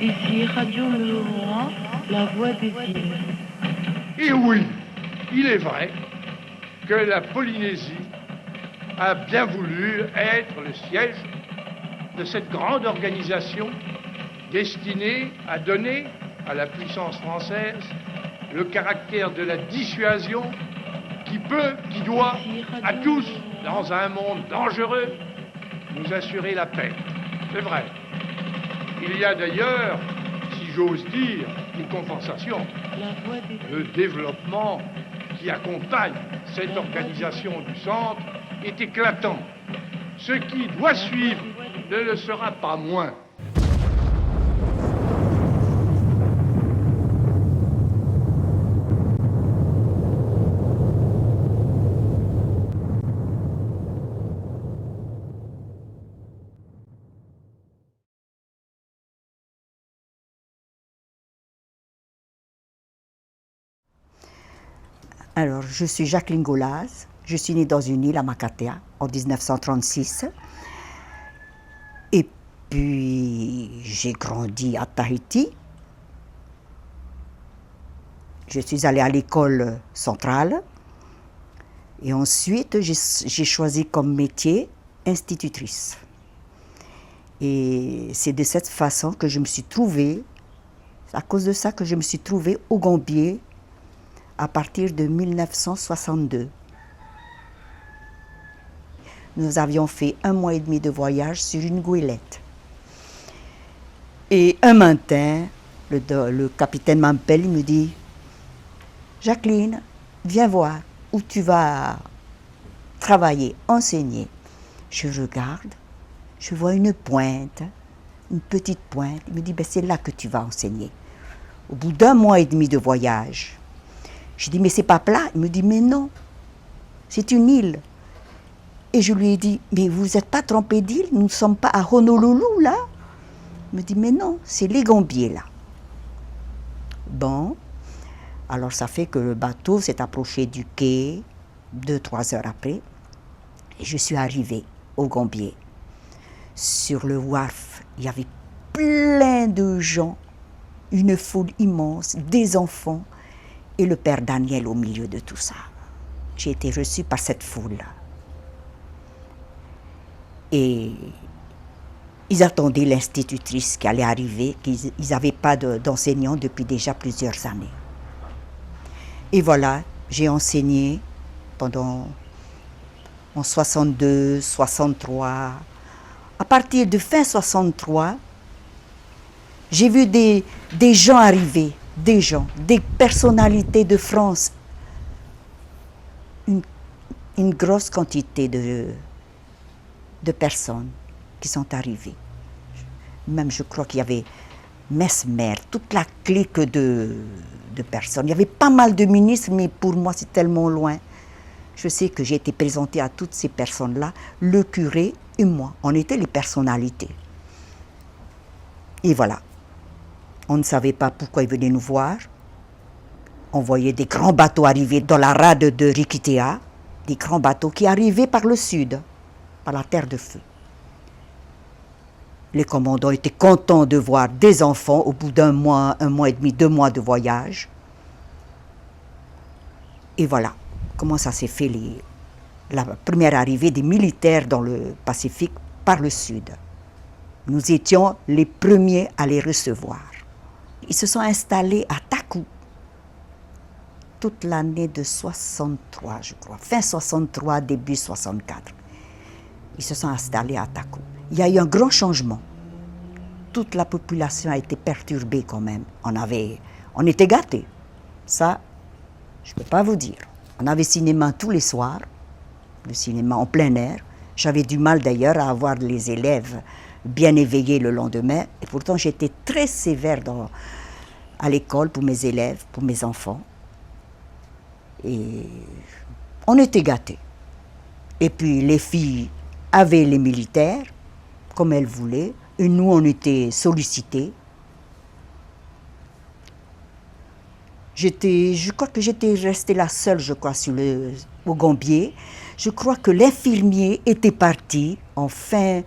Ici Radio Meuron, la voix des îles. Et oui, il est vrai que la Polynésie a bien voulu être le siège de cette grande organisation destinée à donner à la puissance française le caractère de la dissuasion qui doit à tous, dans un monde dangereux, nous assurer la paix. C'est vrai. Il y a d'ailleurs, si j'ose dire, une compensation. Le développement qui accompagne cette organisation du centre est éclatant. Ce qui doit suivre ne le sera pas moins. Alors, je suis Jacqueline Golaz, je suis née dans une île à Makatea en 1936. Et puis, j'ai grandi à Tahiti. Je suis allée à l'école centrale. Et ensuite, j'ai choisi comme métier institutrice. Et c'est de cette façon que je me suis trouvée, à cause de ça que je me suis trouvée au Gambier, à partir de 1962. Nous avions fait 1 mois et demi de voyage sur une goélette. Et un matin, le capitaine m'appelle, il me dit « Jacqueline, viens voir où tu vas travailler, enseigner. » Je regarde, je vois une pointe, une petite pointe. Il me dit « c'est là que tu vas enseigner. » Au bout d'1 mois et demi de voyage, je dis, mais c'est pas plat. Il me dit, mais non, c'est une île. Et je lui ai dit, mais vous n'êtes pas trompé d'île, nous ne sommes pas à Honolulu, là. Il me dit, mais non, c'est les Gambiers, là. Bon, alors ça fait que le bateau s'est approché du quai 2-3 heures après. Et je suis arrivée au Gambier. Sur le wharf, il y avait plein de gens, une foule immense, des enfants, et le père Daniel au milieu de tout ça. J'ai été reçue par cette foule-là. Et ils attendaient l'institutrice qui allait arriver, qu'ils n'avaient pas d'enseignant depuis déjà plusieurs années. Et voilà, j'ai enseigné pendant en 62, 63. À partir de fin 63, j'ai vu des gens arriver. Des personnalités de France, une grosse quantité de personnes qui sont arrivées. Même je crois qu'il y avait Mesmer, toute la clique de personnes. Il y avait pas mal de ministres, mais pour moi c'est tellement loin. Je sais que j'ai été présentée à toutes ces personnes-là, le curé et moi, on était les personnalités. Et voilà. On ne savait pas pourquoi ils venaient nous voir. On voyait des grands bateaux arriver dans la rade de Rikitea, des grands bateaux qui arrivaient par le sud, par la terre de feu. Les commandants étaient contents de voir des enfants au bout d'1 mois, 1 mois et demi, 2 mois de voyage. Et voilà comment ça s'est fait, la première arrivée des militaires dans le Pacifique par le sud. Nous étions les premiers à les recevoir. Ils se sont installés à Taku toute l'année de 63, je crois, fin 63, début 64. Ils se sont installés à Taku. Il y a eu un grand changement. Toute la population a été perturbée quand même. On était gâtés. Ça, je ne peux pas vous dire. On avait cinéma tous les soirs, le cinéma en plein air. J'avais du mal d'ailleurs à avoir les élèves bien éveillés le lendemain. Et pourtant, j'étais très sévère à l'école pour mes élèves, pour mes enfants. Et on était gâtés. Et puis les filles avaient les militaires, comme elles voulaient, et nous, on était sollicités. Je crois que j'étais restée la seule, au Gambier. Je crois que l'infirmier était parti en fin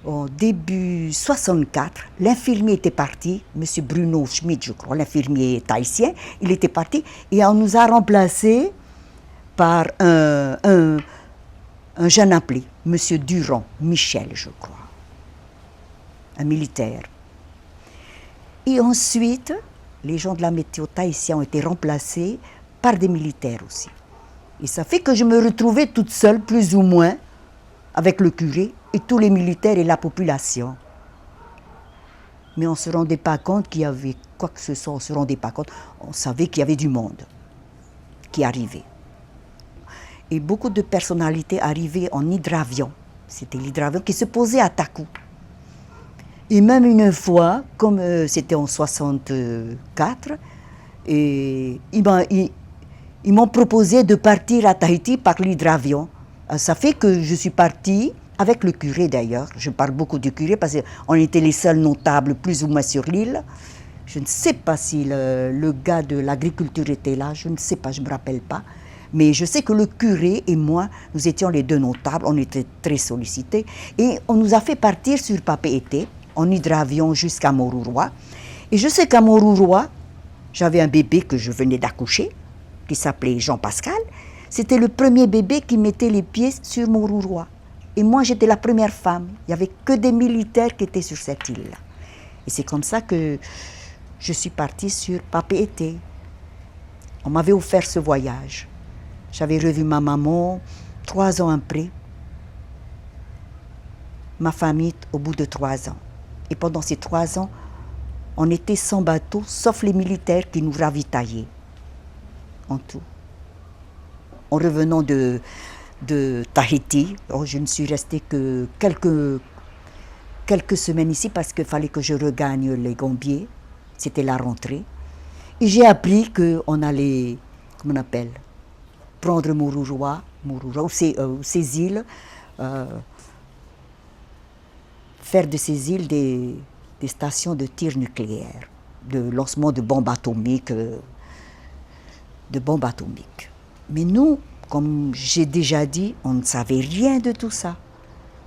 au début 64, l'infirmier était parti, M. Bruno Schmidt, je crois, l'infirmier tahitien, il était parti et on nous a remplacés par un jeune appelé, M. Durand, Michel, je crois, un militaire. Et ensuite, les gens de la météo tahitien ont été remplacés par des militaires aussi. Et ça fait que je me retrouvais toute seule, plus ou moins, avec le curé et tous les militaires et la population. Mais on ne se rendait pas compte qu'il y avait quoi que ce soit, on ne se rendait pas compte. On savait qu'il y avait du monde qui arrivait. Et beaucoup de personnalités arrivaient en hydravion. C'était l'hydravion qui se posait à Takou. Et même une fois, comme c'était en 64, et ils m'ont proposé de partir à Tahiti par l'hydravion. Ça fait que je suis partie, avec le curé d'ailleurs, je parle beaucoup du curé parce qu'on était les seuls notables plus ou moins sur l'île. Je ne sais pas si le gars de l'agriculture était là, je ne sais pas, je ne me rappelle pas. Mais je sais que le curé et moi, nous étions les deux notables, on était très sollicités. Et on nous a fait partir sur Papeete, en hydravion jusqu'à Moruroa. Et je sais qu'à Moruroa, j'avais un bébé que je venais d'accoucher, qui s'appelait Jean-Pascal. C'était le premier bébé qui mettait les pieds sur Moruroa. Et moi, j'étais la première femme. Il n'y avait que des militaires qui étaient sur cette île-là. Et c'est comme ça que je suis partie sur Papeete. On m'avait offert ce voyage. J'avais revu ma maman 3 ans après, ma famille au bout de 3 ans. Et pendant ces 3 ans, on était sans bateau, sauf les militaires qui nous ravitaillaient, en tout. En revenant de Tahiti, je ne suis restée que quelques semaines ici parce qu'il fallait que je regagne les Gambiers. C'était la rentrée. Et j'ai appris qu'on allait, comment on appelle, prendre Moruroa, ou ces îles, faire de ces îles des stations de tir nucléaire, de lancement de bombes atomiques. Mais nous, comme j'ai déjà dit, on ne savait rien de tout ça.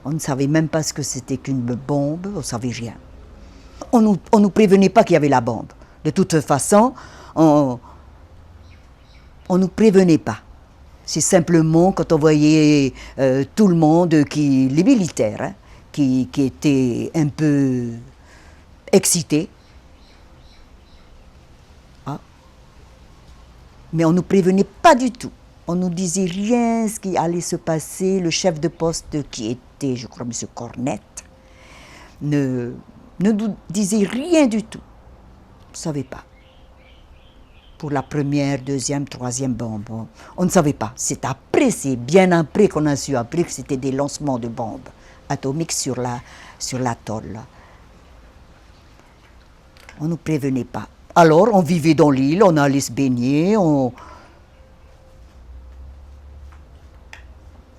On ne savait même pas ce que c'était qu'une bombe, on ne savait rien. On nous prévenait pas qu'il y avait la bombe. De toute façon, on nous prévenait pas. C'est simplement quand on voyait tout le monde, les militaires, hein, qui étaient un peu excités. Ah. Mais on ne nous prévenait pas du tout. On ne nous disait rien ce qui allait se passer. Le chef de poste qui était, je crois, M. Cornette, ne nous disait rien du tout. On ne savait pas. Pour la première, deuxième, troisième bombe. On ne savait pas. C'est bien après qu'on a su que c'était des lancements de bombes atomiques sur l'atoll. On ne nous prévenait pas. Alors, on vivait dans l'île, on allait se baigner, on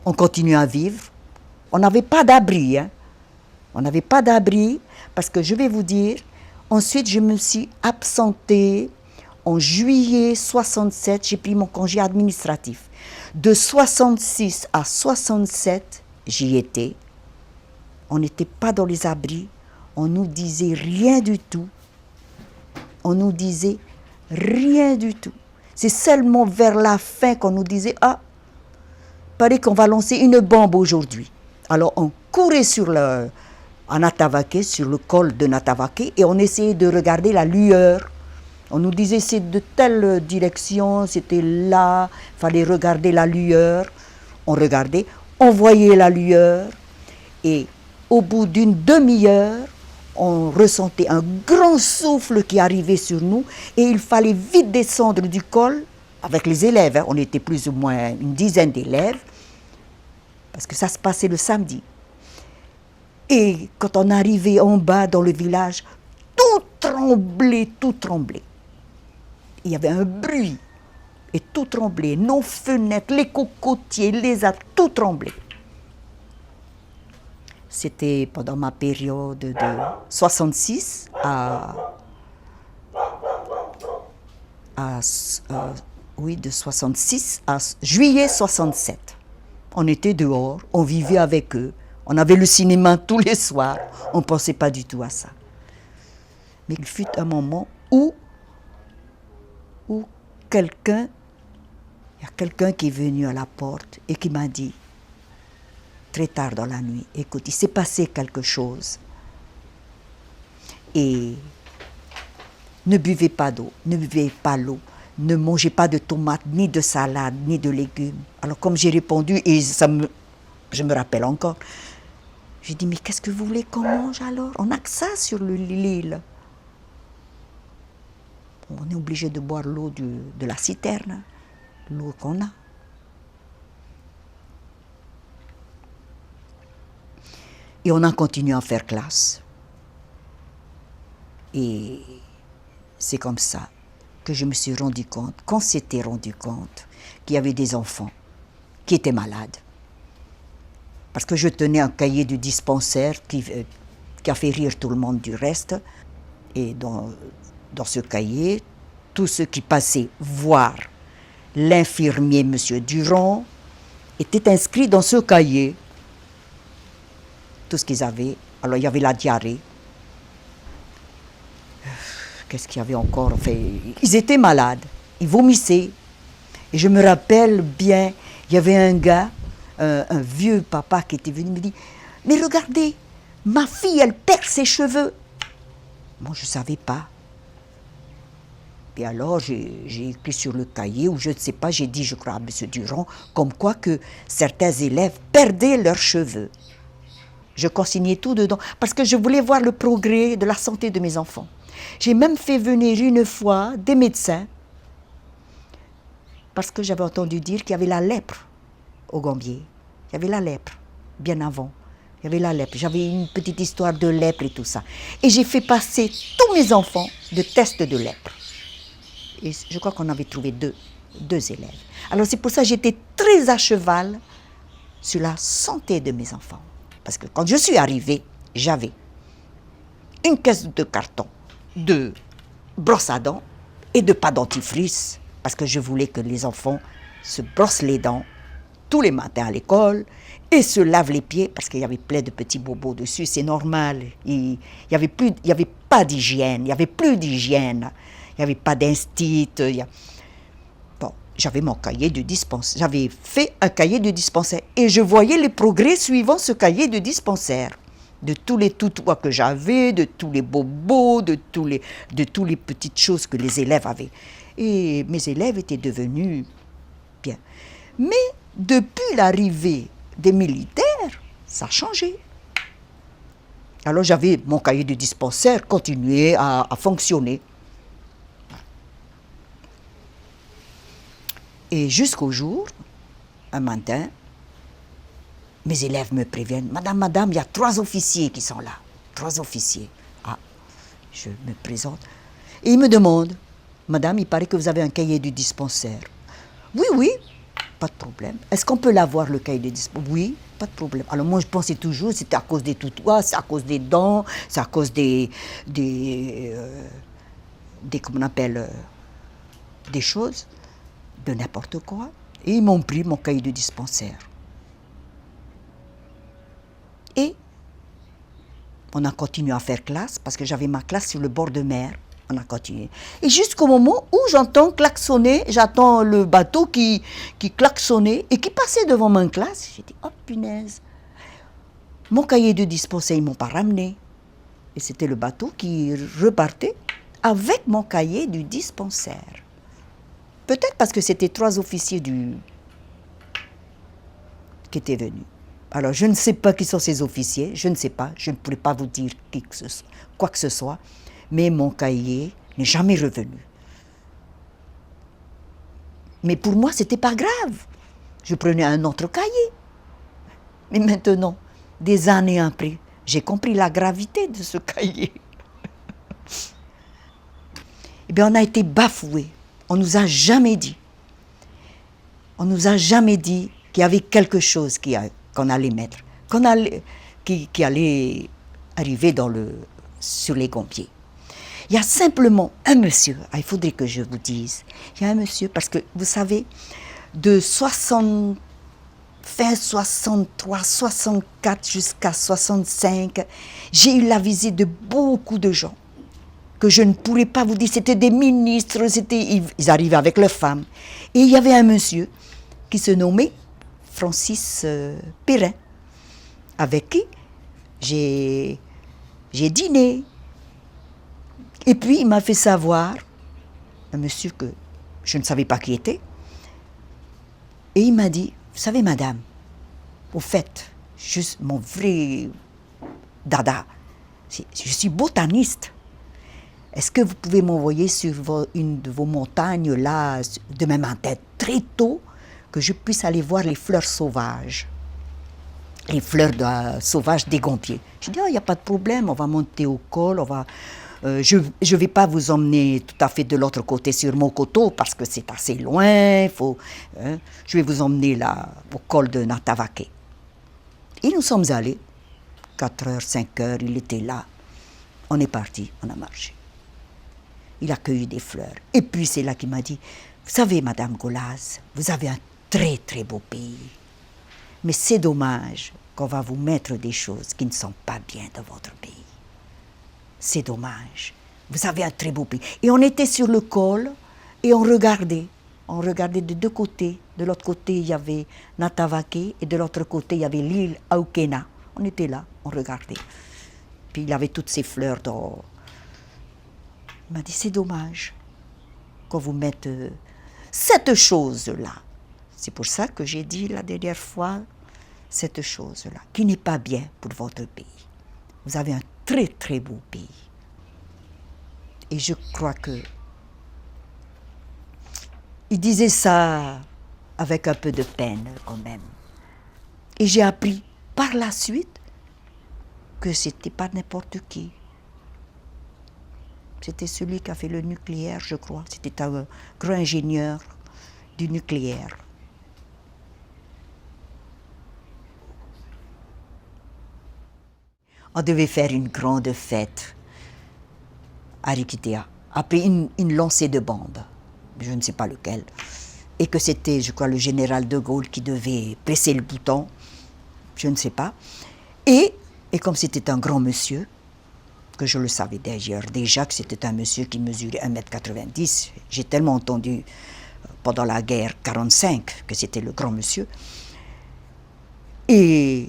continuait à vivre. On n'avait pas d'abri. Hein. On n'avait pas d'abri parce que je vais vous dire, ensuite je me suis absentée. En juillet 67, j'ai pris mon congé administratif. De 66 à 67, j'y étais. On n'était pas dans les abris. On nous disait rien du tout. On nous disait rien du tout. C'est seulement vers la fin qu'on nous disait « Ah, paraît qu'on va lancer une bombe aujourd'hui. » Alors on courait à Natavake, sur le col de Natavake, et on essayait de regarder la lueur. On nous disait c'est de telle direction, c'était là, il fallait regarder la lueur. On regardait, on voyait la lueur et au bout d'une demi-heure, on ressentait un grand souffle qui arrivait sur nous et il fallait vite descendre du col avec les élèves. Hein. On était plus ou moins une dizaine d'élèves parce que ça se passait le samedi. Et quand on arrivait en bas dans le village, tout tremblait, tout tremblait. Il y avait un bruit, et tout tremblait. Nos fenêtres, les cocotiers, les arbres, tout tremblait. C'était pendant ma période de 66 de 66 à juillet 67. On était dehors, on vivait avec eux, On avait le cinéma tous les soirs. On ne pensait pas du tout à ça. Mais il fut un moment où il y a quelqu'un qui est venu à la porte et qui m'a dit, très tard dans la nuit, écoute, il s'est passé quelque chose. Et ne buvez pas d'eau, ne buvez pas l'eau, ne mangez pas de tomates, ni de salade, ni de légumes. Alors comme j'ai répondu, et je me rappelle encore, j'ai dit, mais qu'est-ce que vous voulez qu'on mange alors? On n'a que ça sur l'île. On est obligé de boire l'eau de la citerne, l'eau qu'on a. Et on a continué à faire classe. Et c'est comme ça que je me suis rendu compte, qu'on s'était rendu compte qu'il y avait des enfants qui étaient malades. Parce que je tenais un cahier du dispensaire qui a fait rire tout le monde du reste. Et dans ce cahier, tous ceux qui passaient voir l'infirmier M. Durand étaient inscrits dans ce cahier. Tout ce qu'ils avaient. Alors il y avait la diarrhée. Qu'est-ce qu'il y avait encore? Enfin, ils étaient malades, ils vomissaient. Et je me rappelle bien, il y avait un gars, un vieux papa qui était venu me dire, mais regardez, ma fille, elle perd ses cheveux. Moi, je ne savais pas. Et alors, j'ai écrit sur le cahier, ou je ne sais pas, j'ai dit, je crois, à M. Durand, comme quoi que certains élèves perdaient leurs cheveux. Je consignais tout dedans, parce que je voulais voir le progrès de la santé de mes enfants. J'ai même fait venir une fois des médecins, parce que j'avais entendu dire qu'il y avait la lèpre au Gambier. Il y avait la lèpre, bien avant. Il y avait la lèpre. J'avais une petite histoire de lèpre et tout ça. Et j'ai fait passer tous mes enfants de tests de lèpre. Et je crois qu'on avait trouvé deux élèves. Alors c'est pour ça que j'étais très à cheval sur la santé de mes enfants. Parce que quand je suis arrivée, j'avais une caisse de carton de brosse à dents et de pâte dentifrice, parce que je voulais que les enfants se brossent les dents tous les matins à l'école et se lavent les pieds, parce qu'il y avait plein de petits bobos dessus, c'est normal. Il y avait pas d'hygiène, il n'y avait plus d'hygiène, il n'y avait pas d'instit. Bon, j'avais mon cahier de dispensaire, j'avais fait un cahier de dispensaire et je voyais les progrès suivant ce cahier de dispensaire. De tous les toutouas que j'avais, de tous les bobos, de tous les petites choses que les élèves avaient. Et mes élèves étaient devenus bien. Mais depuis l'arrivée des militaires, ça a changé. Alors j'avais mon cahier de dispensaire continuait à fonctionner. Et jusqu'au jour, un matin, mes élèves me préviennent, madame, il y a 3 officiers qui sont là. 3 officiers. Ah, je me présente. Et ils me demandent, madame, il paraît que vous avez un cahier du dispensaire. Oui, pas de problème. Est-ce qu'on peut l'avoir, le cahier du dispensaire? Oui, pas de problème. Alors moi, je pensais toujours, c'était à cause des toutouas, c'est à cause des dents, c'est à cause des comment on appelle, des choses, de n'importe quoi. Et ils m'ont pris mon cahier de dispensaire. Et on a continué à faire classe, parce que j'avais ma classe sur le bord de mer. On a continué. Et jusqu'au moment où j'entends klaxonner, j'attends le bateau qui klaxonnait et qui passait devant ma classe. J'ai dit, oh punaise. Mon cahier de dispensaire, ils ne m'ont pas ramené. Et c'était le bateau qui repartait avec mon cahier du dispensaire. Peut-être parce que c'était 3 officiers qui étaient venus. Alors, je ne sais pas qui sont ces officiers, je ne sais pas, je ne pourrais pas vous dire quoi que ce soit, mais mon cahier n'est jamais revenu. Mais pour moi, ce n'était pas grave. Je prenais un autre cahier. Mais maintenant, des années après, j'ai compris la gravité de ce cahier. Eh bien, on a été bafoués. On ne nous a jamais dit. On ne nous a jamais dit qu'il y avait quelque chose qu'on allait mettre, qui allait arriver sur les Gambiers. Il y a simplement un monsieur, il faudrait que je vous dise, il y a un monsieur, parce que vous savez, de 60 fin 63, 64 jusqu'à 65, j'ai eu la visite de beaucoup de gens que je ne pourrais pas vous dire. C'était des ministres, ils arrivaient avec leurs femmes. Et il y avait un monsieur qui se nommait Francis Perrin, avec qui j'ai dîné. Et puis il m'a fait savoir, un monsieur que je ne savais pas qui était, et il m'a dit, vous savez madame, au fait, juste mon vrai dada, je suis botaniste. Est-ce que vous pouvez m'envoyer sur une de vos montagnes là, demain matin, très tôt, que je puisse aller voir les fleurs sauvages, les fleurs sauvages des Gompiers. Je dis, il n'y a pas de problème, on va monter au col, je ne vais pas vous emmener tout à fait de l'autre côté sur Mokoto parce que c'est assez loin, je vais vous emmener là au col de Natavake. Et nous sommes allés, 4h, 5h, il était là. On est parti, on a marché. Il a cueilli des fleurs. Et puis c'est là qu'il m'a dit, vous savez Madame Golaz, vous avez un très très beau pays. Mais c'est dommage qu'on va vous mettre des choses qui ne sont pas bien dans votre pays. C'est dommage. Vous avez un très beau pays. Et on était sur le col et on regardait. On regardait de deux côtés. De l'autre côté, il y avait Natavake et de l'autre côté, il y avait l'île Aukena. On était là, on regardait. Puis il avait toutes ces fleurs dans... Il m'a dit, c'est dommage qu'on vous mette cette chose-là. C'est pour ça que j'ai dit la dernière fois, cette chose-là, qui n'est pas bien pour votre pays. Vous avez un très très beau pays. Et je crois que il disait ça avec un peu de peine quand même. Et j'ai appris par la suite que c'était pas n'importe qui. C'était celui qui a fait le nucléaire, je crois. C'était un grand ingénieur du nucléaire. On devait faire une grande fête à Rikitea, après une lancée de bombes, je ne sais pas lequel, et que c'était, je crois, le général de Gaulle qui devait presser le bouton, je ne sais pas. Et comme c'était un grand monsieur, que je le savais d'ailleurs déjà, que c'était un monsieur qui mesurait 1m90, j'ai tellement entendu pendant la guerre 45 que c'était le grand monsieur. Et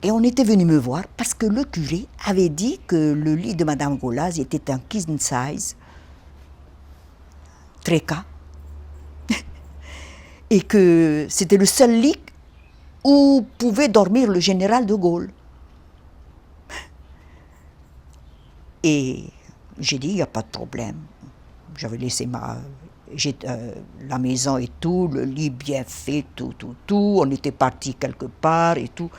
on était venu me voir parce que le curé avait dit que le lit de Madame Golaz était un king size, tréca, et que c'était le seul lit où pouvait dormir le général de Gaulle. Et j'ai dit, il n'y a pas de problème. J'avais laissé la maison et tout, le lit bien fait, tout. On était parti quelque part et tout.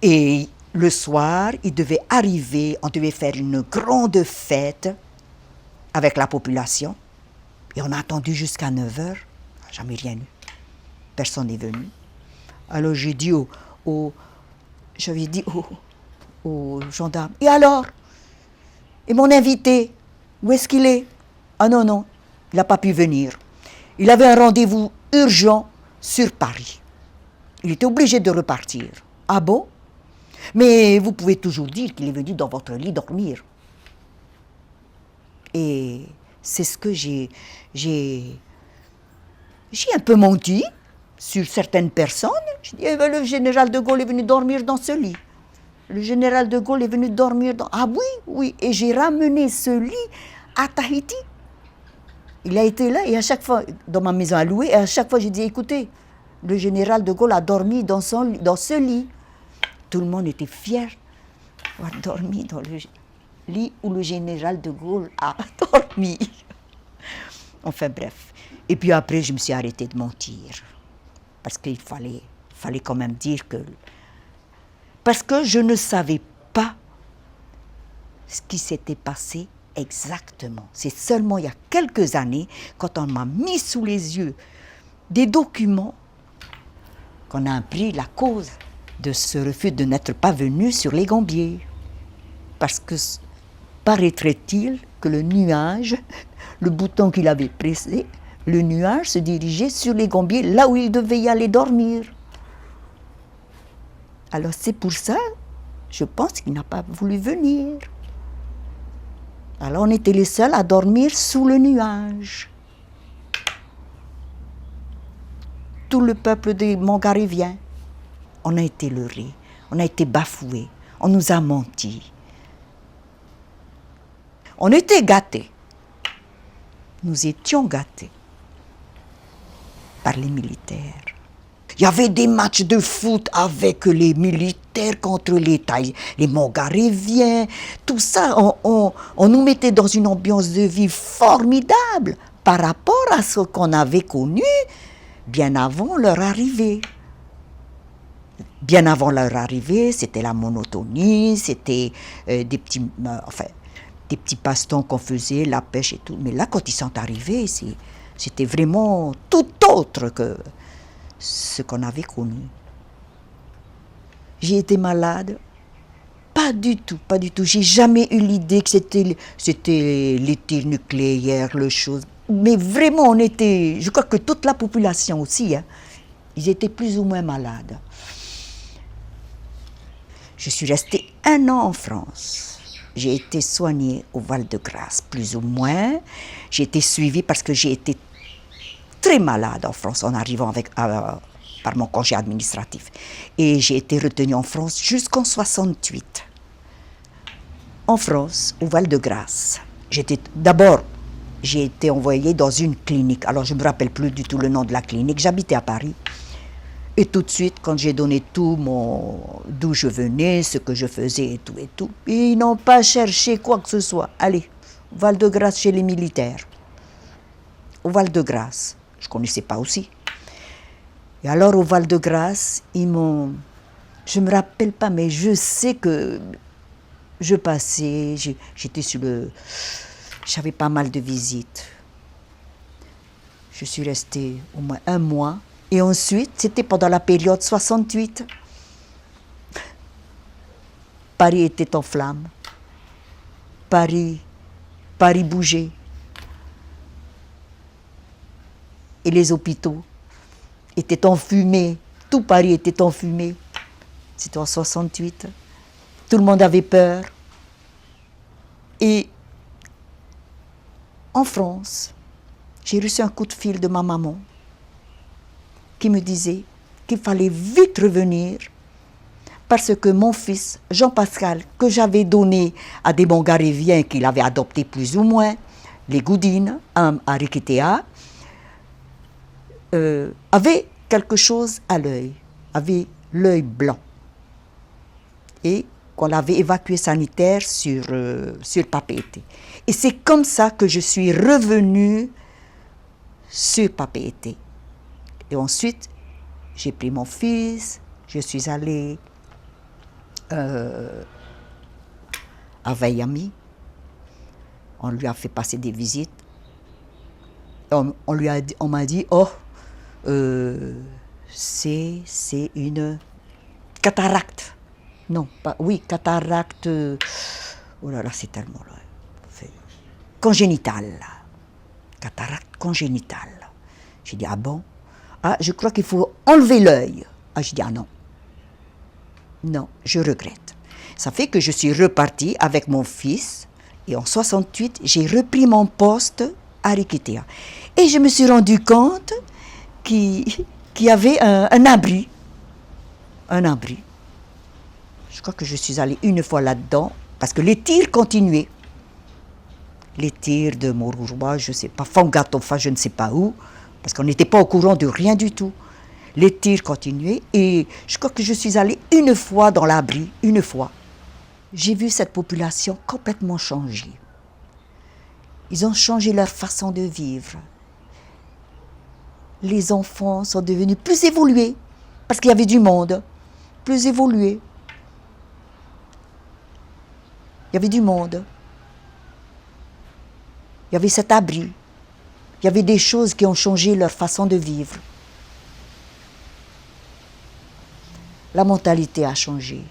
Et le soir, il devait arriver, on devait faire une grande fête avec la population. Et on a attendu jusqu'à 9h, jamais rien eu. Personne n'est venu. Alors j'ai dit j'avais dit aux gendarmes, et alors? Et mon invité, où est-ce qu'il est? Ah non, il n'a pas pu venir. Il avait un rendez-vous urgent sur Paris. Il était obligé de repartir. Ah bon? Mais vous pouvez toujours dire qu'il est venu dans votre lit dormir. Et c'est ce que j'ai un peu menti sur certaines personnes. Je dis, le général de Gaulle est venu dormir dans ce lit. Le général de Gaulle est venu dormir dans... Ah oui. Et j'ai ramené ce lit à Tahiti. Il a été là et à chaque fois, dans ma maison à louer, et à chaque fois j'ai dit, écoutez, le général de Gaulle a dormi dans ce lit. Tout le monde était fier d'avoir dormi dans le lit où le général de Gaulle a dormi. Enfin bref. Et puis après, je me suis arrêtée de mentir. Parce qu'il fallait quand même dire que... Parce que je ne savais pas ce qui s'était passé exactement. C'est seulement il y a quelques années, quand on m'a mis sous les yeux des documents, qu'on a appris la cause de ce refus de n'être pas venu sur les Gambiers. Parce que paraîtrait-il que le nuage, le bouton qu'il avait pressé, Le nuage se dirigeait sur les Gambiers, là où il devait y aller dormir. Alors c'est pour ça, je pense qu'il n'a pas voulu venir. Alors on était les seuls à dormir sous le nuage. Tout le peuple des Montgariviens, on a été leurrés, on a été bafoués, on nous a menti. On était gâtés. Nous étions gâtés par les militaires. Il y avait des matchs de foot avec les militaires contre les Montgariviens. Tout ça, on nous mettait dans une ambiance de vie formidable par rapport à ce qu'on avait connu bien avant leur arrivée. Bien avant leur arrivée, c'était la monotonie, c'était des petits passe-temps qu'on faisait, la pêche et tout. Mais là, quand ils sont arrivés, c'était vraiment tout autre que ce qu'on avait connu. J'ai été malade? Pas du tout, pas du tout. J'ai jamais eu l'idée que c'était les tirs nucléaires, le chose. Mais vraiment, je crois que toute la population aussi, hein, ils étaient plus ou moins malades. Je suis restée 1 an en France. J'ai été soignée au Val-de-Grâce, plus ou moins. J'ai été suivie parce que j'ai été très malade en France en arrivant par mon congé administratif. Et j'ai été retenue en France jusqu'en 68. En France, au Val-de-Grâce. J'ai été envoyée dans une clinique. Alors, je ne me rappelle plus du tout le nom de la clinique. J'habitais à Paris. Et tout de suite, quand j'ai donné d'où je venais, ce que je faisais et tout, ils n'ont pas cherché quoi que ce soit. Allez, au Val-de-Grâce chez les militaires. Au Val-de-Grâce. Je ne connaissais pas aussi. Et alors, au Val-de-Grâce, je ne me rappelle pas, mais je sais que je passais, j'étais j'avais pas mal de visites. Je suis restée au moins 1 mois. Et ensuite, c'était pendant la période 68. Paris était en flammes. Paris bougeait. Et les hôpitaux étaient enfumés. Tout Paris était enfumé. C'était en 68. Tout le monde avait peur. Et en France, j'ai reçu un coup de fil de ma maman qui me disait qu'il fallait vite revenir parce que mon fils, Jean-Pascal, que j'avais donné à des Montgariviens qu'il avait adoptés plus ou moins, les Goudines, à Riquitéa, avait quelque chose à l'œil, avait l'œil blanc. Et qu'on l'avait évacué sanitaire sur Papeete. Et c'est comme ça que je suis revenue sur Papeete. Et ensuite, j'ai pris mon fils, je suis allée à Miami. On lui a fait passer des visites. On m'a dit, c'est une cataracte. Non, cataracte. Oh là là, c'est tellement là. Congénitale. Cataracte congénitale. J'ai dit, ah bon? Ah, je crois qu'il faut enlever l'œil. Ah, j'ai dit, ah non. Non, je regrette. Ça fait que je suis repartie avec mon fils et en 68, j'ai repris mon poste à Riquitéa. Et je me suis rendu compte qu'il y avait un abri. Un abri. Je crois que je suis allée 1 fois là-dedans parce que les tirs continuaient. Les tirs de Morouroua, je ne sais pas, Fangatofa, je ne sais pas où. Parce qu'on n'était pas au courant de rien du tout. Les tirs continuaient et je crois que je suis allée 1 fois dans l'abri, 1 fois. J'ai vu cette population complètement changer. Ils ont changé leur façon de vivre. Les enfants sont devenus plus évolués parce qu'il y avait du monde, plus évolués. Il y avait du monde. Il y avait cet abri. Il y avait des choses qui ont changé leur façon de vivre. La mentalité a changé.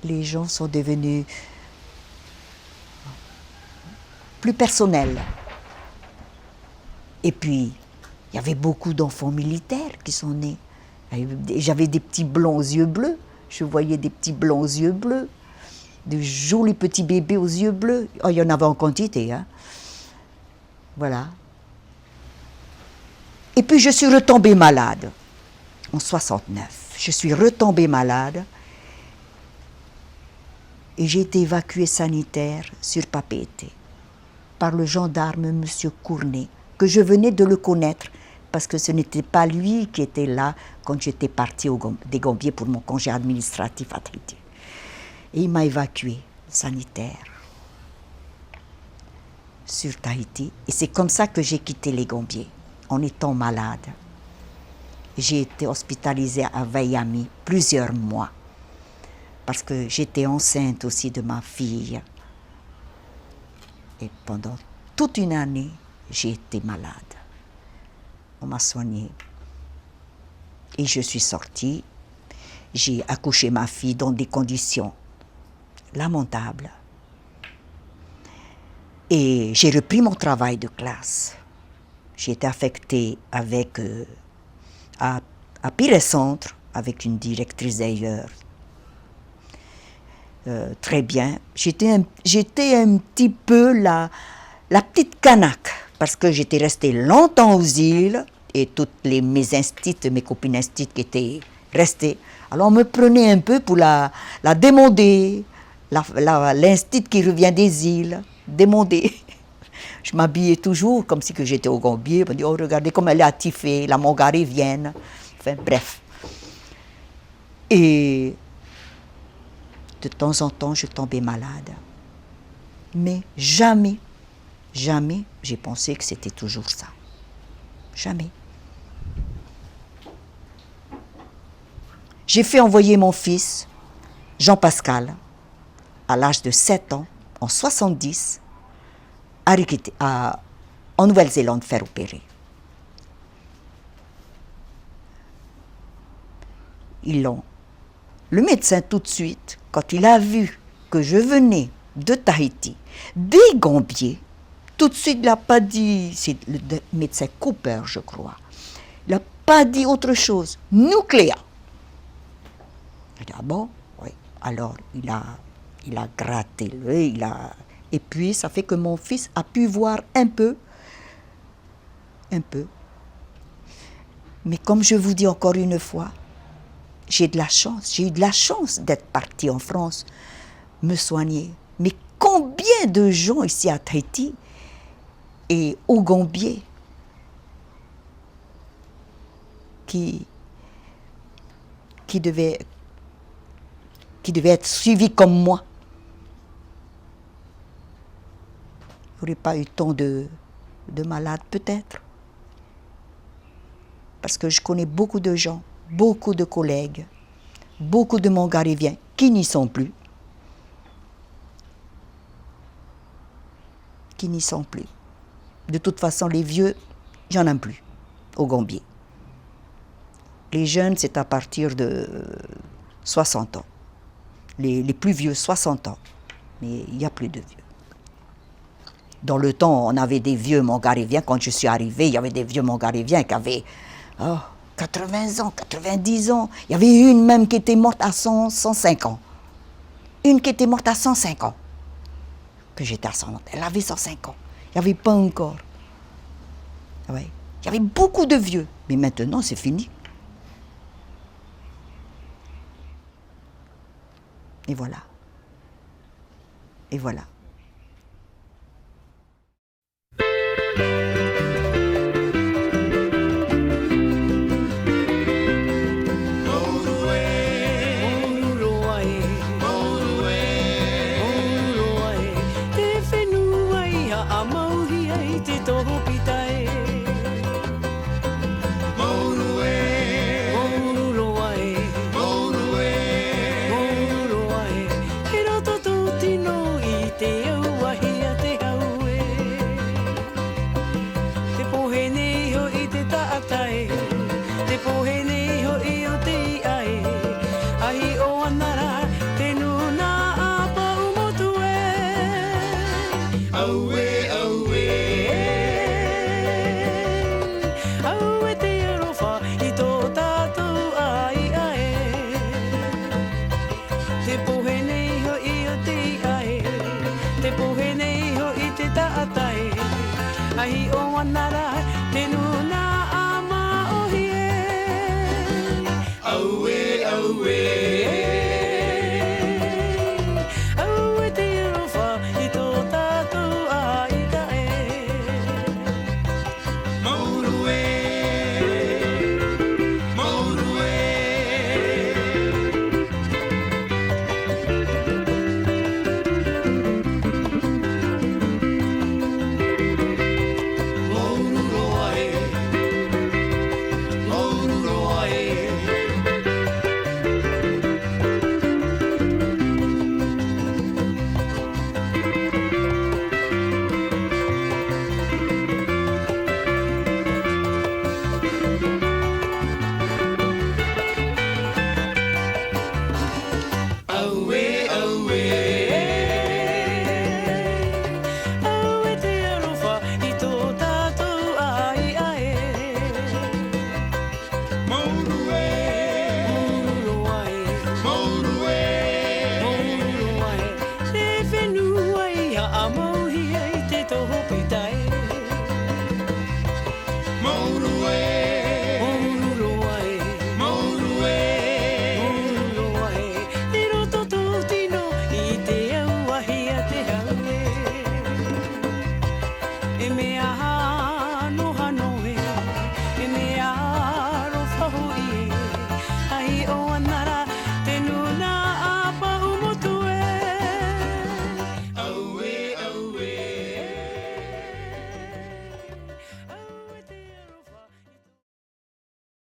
Les gens sont devenus plus personnels. Et puis, il y avait beaucoup d'enfants militaires qui sont nés. J'avais des petits blonds aux yeux bleus. Je voyais des petits blonds aux yeux bleus. De jolis petits bébés aux yeux bleus. Oh, il y en avait en quantité, hein. Voilà. Et puis je suis retombée malade en 69. Je suis retombée malade et j'ai été évacuée sanitaire sur Papeete par le gendarme M. Cournet, que je venais de le connaître parce que ce n'était pas lui qui était là quand j'étais partie des Gambiers pour mon congé administratif à Tahiti. Et il m'a évacuée sanitaire sur Tahiti. Et c'est comme ça que j'ai quitté les Gambiers, en étant malade. J'ai été hospitalisée à Waiami plusieurs mois, parce que j'étais enceinte aussi de ma fille. Et pendant toute une année, j'ai été malade. On m'a soignée. Et je suis sortie. J'ai accouché ma fille dans des conditions lamentables. Et j'ai repris mon travail de classe. J'ai été affectée avec, à Pire Centre, avec une directrice d'ailleurs. Très bien. J'étais un petit peu la petite canaque, parce que j'étais restée longtemps aux îles, et toutes mes instits, mes copines instits qui étaient restées. Alors on me prenait un peu pour la démodée, l'instit qui revient des îles, démodée. Je m'habillais toujours comme si que j'étais au Gambier. On me dit, oh, regardez comme elle est attifée, la mongarivienne. Enfin, bref. Et de temps en temps, je tombais malade. Mais jamais, jamais, j'ai pensé que c'était toujours ça. Jamais. J'ai fait envoyer mon fils, Jean-Pascal, à l'âge de 7 ans, en 70, en Nouvelle-Zélande faire opérer. Le médecin tout de suite, quand il a vu que je venais de Tahiti, des Gambiers, tout de suite il n'a pas dit, c'est le médecin Cooper je crois, il n'a pas dit autre chose, nucléa. Il a dit, ah bon? Oui. Alors il a gratté l'œil, et puis ça fait que mon fils a pu voir un peu. Mais comme je vous dis encore une fois, j'ai eu de la chance d'être partie en France, me soigner. Mais combien de gens ici à Tahiti et au Gambier qui devaient être suivis comme moi. Il n'y aurait pas eu tant de malades, peut-être. Parce que je connais beaucoup de gens, beaucoup de collègues, beaucoup de Mongariviens qui n'y sont plus. De toute façon, les vieux, il n'y en a plus au Gambier. Les jeunes, c'est à partir de 60 ans. Les plus vieux, 60 ans. Mais il n'y a plus de vieux. Dans le temps, on avait des vieux Mongariviens. Quand je suis arrivée, il y avait des vieux Mongariviens qui avaient 80 ans, 90 ans. Il y avait une même qui était morte à 105 ans. Une qui était morte à 105 ans. Que j'étais à 100 ans. Elle avait 105 ans. Il n'y avait pas encore. Ouais. Il y avait beaucoup de vieux. Mais maintenant, c'est fini. Et voilà. Et voilà. Te tiempo en